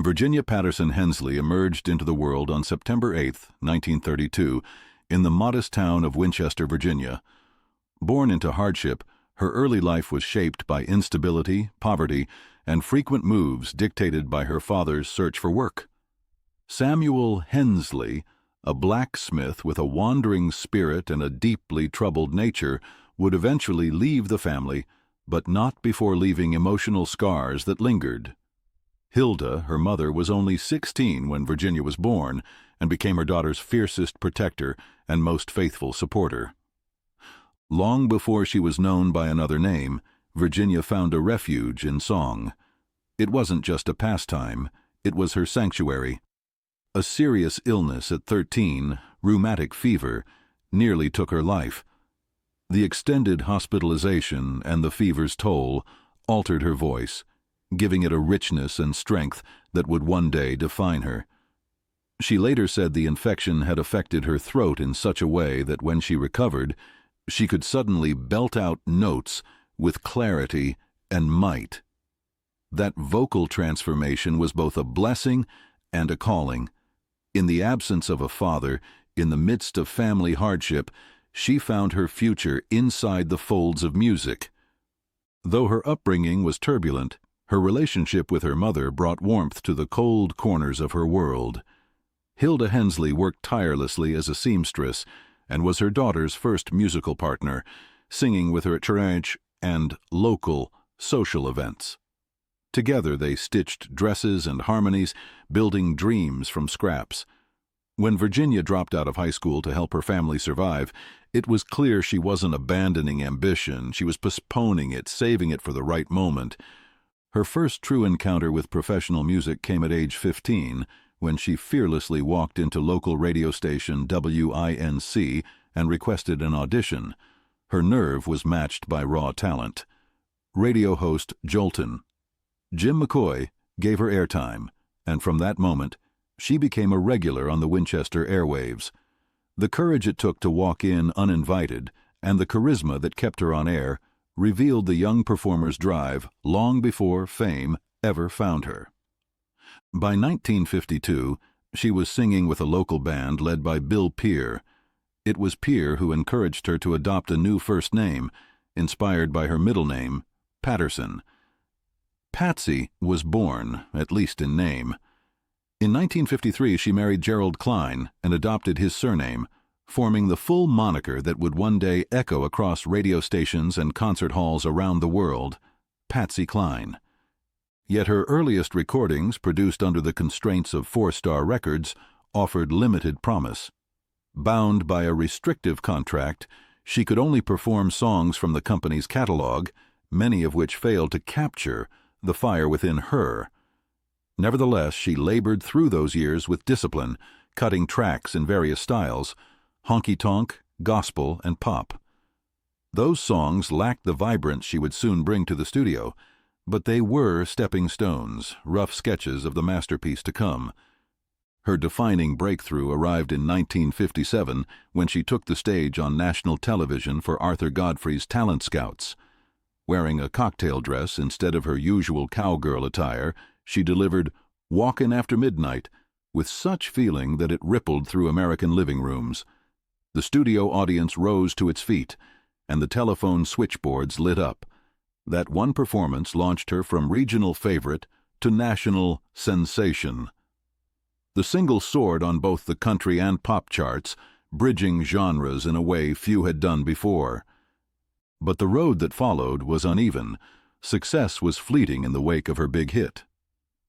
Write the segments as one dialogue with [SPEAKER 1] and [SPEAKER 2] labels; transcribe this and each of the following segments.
[SPEAKER 1] Virginia Patterson Hensley emerged into the world on September 8, 1932, in the modest town of Winchester, Virginia. Born into hardship, her early life was shaped by instability, poverty, and frequent moves dictated by her father's search for work. Samuel Hensley, a blacksmith with a wandering spirit and a deeply troubled nature, would eventually leave the family, but not before leaving emotional scars that lingered. Hilda, her mother, was only 16 when Virginia was born and became her daughter's fiercest protector and most faithful supporter. Long before she was known by another name, Virginia found a refuge in song. It wasn't just a pastime, it was her sanctuary. A serious illness at 13, rheumatic fever, nearly took her life. The extended hospitalization and the fever's toll altered her voice, giving it a richness and strength that would one day define her. She later said the infection had affected her throat in such a way that when she recovered, she could suddenly belt out notes with clarity and might. That vocal transformation was both a blessing and a calling. In the absence of a father, in the midst of family hardship, she found her future inside the folds of music. Though her upbringing was turbulent, her relationship with her mother brought warmth to the cold corners of her world. Hilda Hensley worked tirelessly as a seamstress and was her daughter's first musical partner, singing with her at church and local social events. Together they stitched dresses and harmonies, building dreams from scraps. When Virginia dropped out of high school to help her family survive, it was clear she wasn't abandoning ambition, she was postponing it, saving it for the right moment. Her first true encounter with professional music came at age 15, when she fearlessly walked into local radio station WINC and requested an audition. Her nerve was matched by raw talent. Radio host Jolton Jim McCoy gave her airtime, and from that moment, she became a regular on the Winchester airwaves. The courage it took to walk in uninvited, and the charisma that kept her on air, revealed the young performer's drive long before fame ever found her. By 1952, she was singing with a local band led by Bill Peer. It was Peer who encouraged her to adopt a new first name, inspired by her middle name, Patterson. Patsy was born, at least in name. In 1953, she married Gerald Klein and adopted his surname, forming the full moniker that would one day echo across radio stations and concert halls around the world, Patsy Cline. Yet her earliest recordings, produced under the constraints of Four Star Records, offered limited promise. Bound by a restrictive contract, she could only perform songs from the company's catalog, many of which failed to capture the fire within her. Nevertheless, she labored through those years with discipline, cutting tracks in various styles, honky-tonk, gospel, and pop. Those songs lacked the vibrance she would soon bring to the studio, but they were stepping stones, rough sketches of the masterpiece to come. Her defining breakthrough arrived in 1957 when she took the stage on national television for Arthur Godfrey's Talent Scouts. Wearing a cocktail dress instead of her usual cowgirl attire, she delivered "Walkin' After Midnight" with such feeling that it rippled through American living rooms. The studio audience rose to its feet, and the telephone switchboards lit up. That one performance launched her from regional favorite to national sensation. The single soared on both the country and pop charts, bridging genres in a way few had done before. But the road that followed was uneven. Success was fleeting in the wake of her big hit.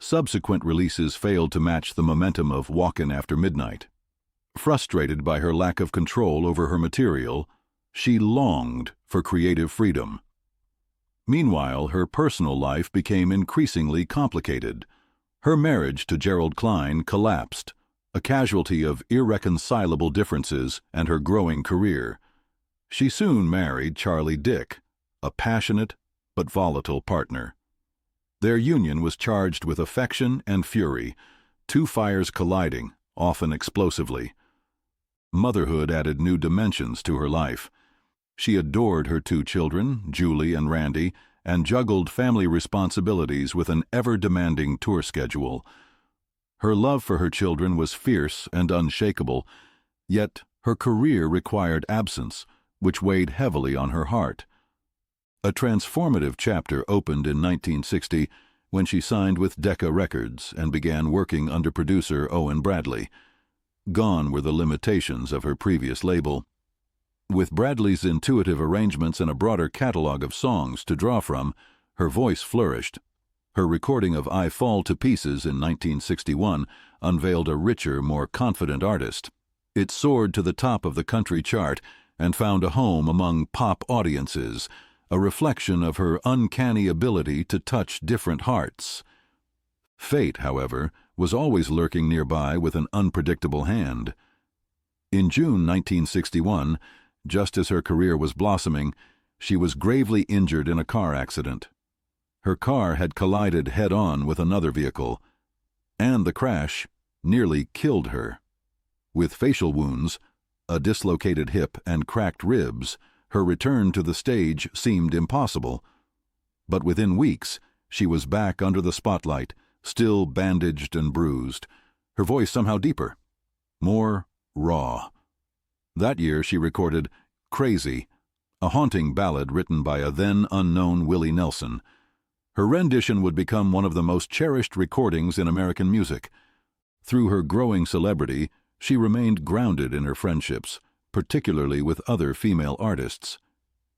[SPEAKER 1] Subsequent releases failed to match the momentum of "Walkin' After Midnight." Frustrated by her lack of control over her material, she longed for creative freedom. Meanwhile, her personal life became increasingly complicated. Her marriage to Gerald Klein collapsed, a casualty of irreconcilable differences and her growing career. She soon married Charlie Dick, a passionate but volatile partner. Their union was charged with affection and fury, two fires colliding, often explosively. Motherhood added new dimensions to her life. She adored her two children, Julie and Randy, and juggled family responsibilities with an ever-demanding tour schedule. Her love for her children was fierce and unshakable, yet her career required absence, which weighed heavily on her heart. A transformative chapter opened in 1960 when she signed with Decca Records and began working under producer Owen Bradley. Gone were the limitations of her previous label. With Bradley's intuitive arrangements and a broader catalog of songs to draw from, her voice flourished. Her recording of I Fall to Pieces in 1961 unveiled a richer, more confident artist. It soared to the top of the country chart and found a home among pop audiences, a reflection of her uncanny ability to touch different hearts. Fate, however, was always lurking nearby with an unpredictable hand. In June 1961, just as her career was blossoming, she was gravely injured in a car accident. Her car had collided head-on with another vehicle, and the crash nearly killed her. With facial wounds, a dislocated hip, and cracked ribs, her return to the stage seemed impossible. But within weeks, she was back under the spotlight, still bandaged and bruised, her voice somehow deeper, more raw. That year she recorded Crazy, a haunting ballad written by a then-unknown Willie Nelson. Her rendition would become one of the most cherished recordings in American music. Through her growing celebrity, she remained grounded in her friendships, particularly with other female artists.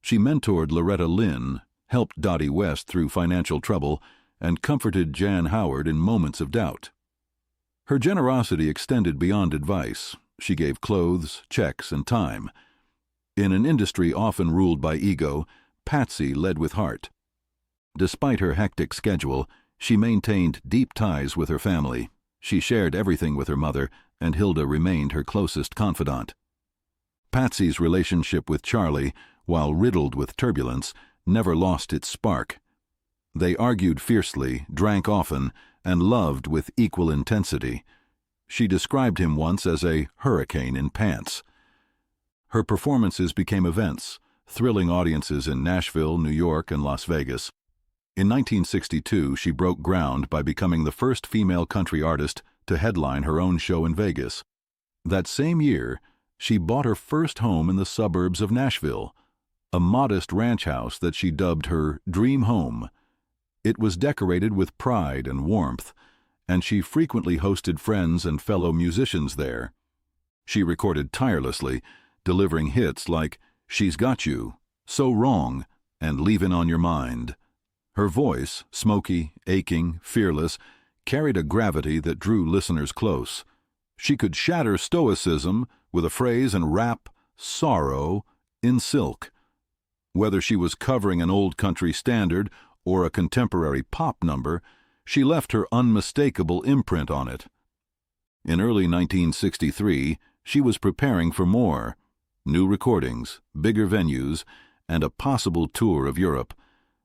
[SPEAKER 1] She mentored Loretta Lynn, helped Dottie West through financial trouble, and comforted Jan Howard in moments of doubt. Her generosity extended beyond advice. She gave clothes, checks, and time. In an industry often ruled by ego, Patsy led with heart. Despite her hectic schedule, she maintained deep ties with her family. She shared everything with her mother, and Hilda remained her closest confidant. Patsy's relationship with Charlie, while riddled with turbulence, never lost its spark. They argued fiercely, drank often, and loved with equal intensity. She described him once as a hurricane in pants. Her performances became events, thrilling audiences in Nashville, New York, and Las Vegas. In 1962, she broke ground by becoming the first female country artist to headline her own show in Vegas. That same year, she bought her first home in the suburbs of Nashville, a modest ranch house that she dubbed her dream home. It was decorated with pride and warmth, and she frequently hosted friends and fellow musicians there. She recorded tirelessly, delivering hits like She's Got You, So Wrong, and Leavin' on Your Mind. Her voice, smoky, aching, fearless, carried a gravity that drew listeners close. She could shatter stoicism with a phrase and rap sorrow in silk. Whether she was covering an old country standard or a contemporary pop number, she left her unmistakable imprint on it. In early 1963, she was preparing for more: new recordings, bigger venues, and a possible tour of Europe.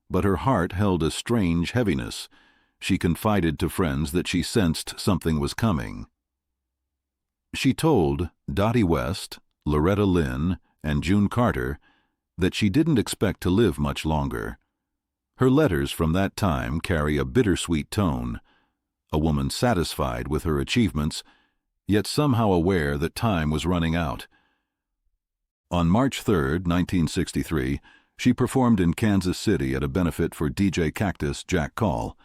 [SPEAKER 1] But her heart held a strange heaviness. She confided to friends that she sensed something was coming. She told Dottie West, Loretta Lynn, and June Carter that she didn't expect to live much longer. Her letters from that time carry a bittersweet tone, a woman satisfied with her achievements, yet somehow aware that time was running out. On March 3, 1963, she performed in Kansas City at a benefit for DJ Cactus Jack Call.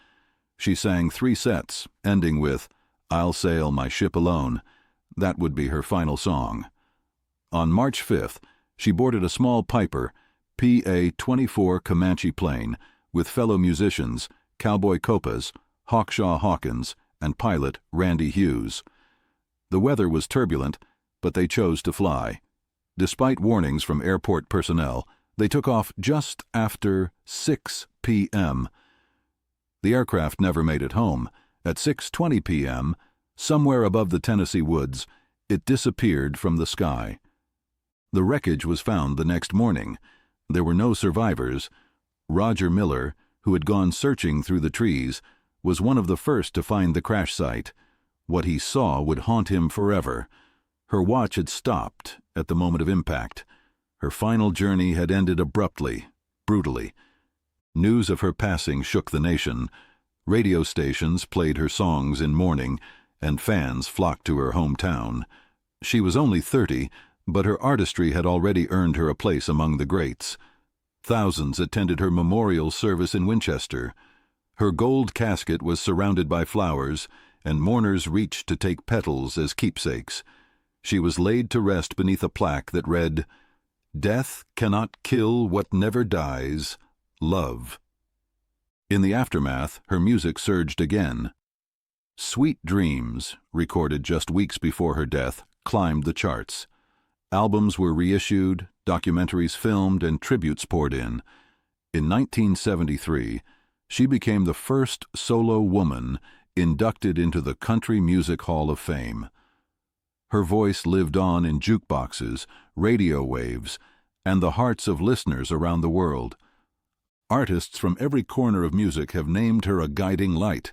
[SPEAKER 1] She sang 3 sets, ending with I'll Sail My Ship Alone. That would be her final song. On March 5th, she boarded a small Piper PA-24 Comanche plane with fellow musicians Cowboy Copas, Hawkshaw Hawkins, and pilot Randy Hughes. The weather was turbulent, but they chose to fly. Despite warnings from airport personnel, they took off just after 6 p.m. The aircraft never made it home. At 6:20 p.m., somewhere above the Tennessee woods, it disappeared from the sky. The wreckage was found the next morning. There were no survivors. Roger Miller, who had gone searching through the trees, was one of the first to find the crash site. What he saw would haunt him forever. Her watch had stopped at the moment of impact. Her final journey had ended abruptly, brutally. News of her passing shook the nation. Radio stations played her songs in mourning, and fans flocked to her hometown. She was only 30, but her artistry had already earned her a place among the greats. Thousands attended her memorial service in Winchester. Her gold casket was surrounded by flowers, and mourners reached to take petals as keepsakes. She was laid to rest beneath a plaque that read, "Death cannot kill what never dies, love." In the aftermath, her music surged again. "Sweet Dreams," recorded just weeks before her death, climbed the charts. Albums were reissued, documentaries filmed, and tributes poured in. In 1973, she became the first solo woman inducted into the Country Music Hall of Fame. Her voice lived on in jukeboxes, radio waves, and the hearts of listeners around the world. Artists from every corner of music have named her a guiding light.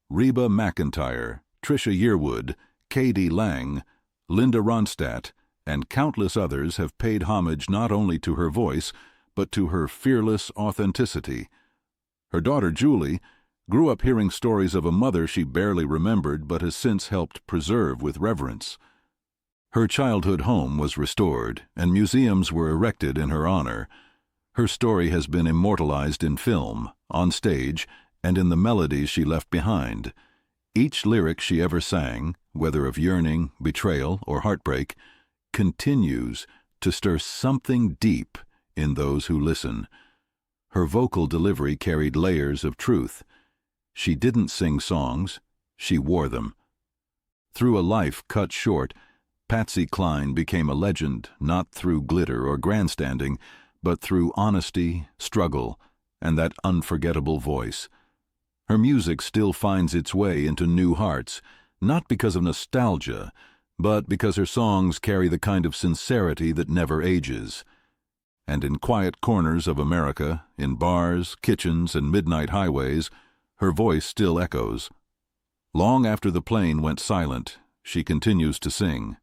[SPEAKER 1] Reba McEntire, Trisha Yearwood, K.D. Lang, Linda Ronstadt, and countless others have paid homage not only to her voice, but to her fearless authenticity. Her daughter, Julie, grew up hearing stories of a mother she barely remembered but has since helped preserve with reverence. Her childhood home was restored, and museums were erected in her honor. Her story has been immortalized in film, on stage, and in the melodies she left behind. Each lyric she ever sang, whether of yearning, betrayal, or heartbreak, continues to stir something deep in those who listen. Her vocal delivery carried layers of truth. She didn't sing songs, she wore them. Through a life cut short, Patsy Cline became a legend not through glitter or grandstanding, but through honesty, struggle, and that unforgettable voice. Her music still finds its way into new hearts, not because of nostalgia, but because her songs carry the kind of sincerity that never ages. And in quiet corners of America, in bars, kitchens, and midnight highways, her voice still echoes. Long after the plane went silent, she continues to sing.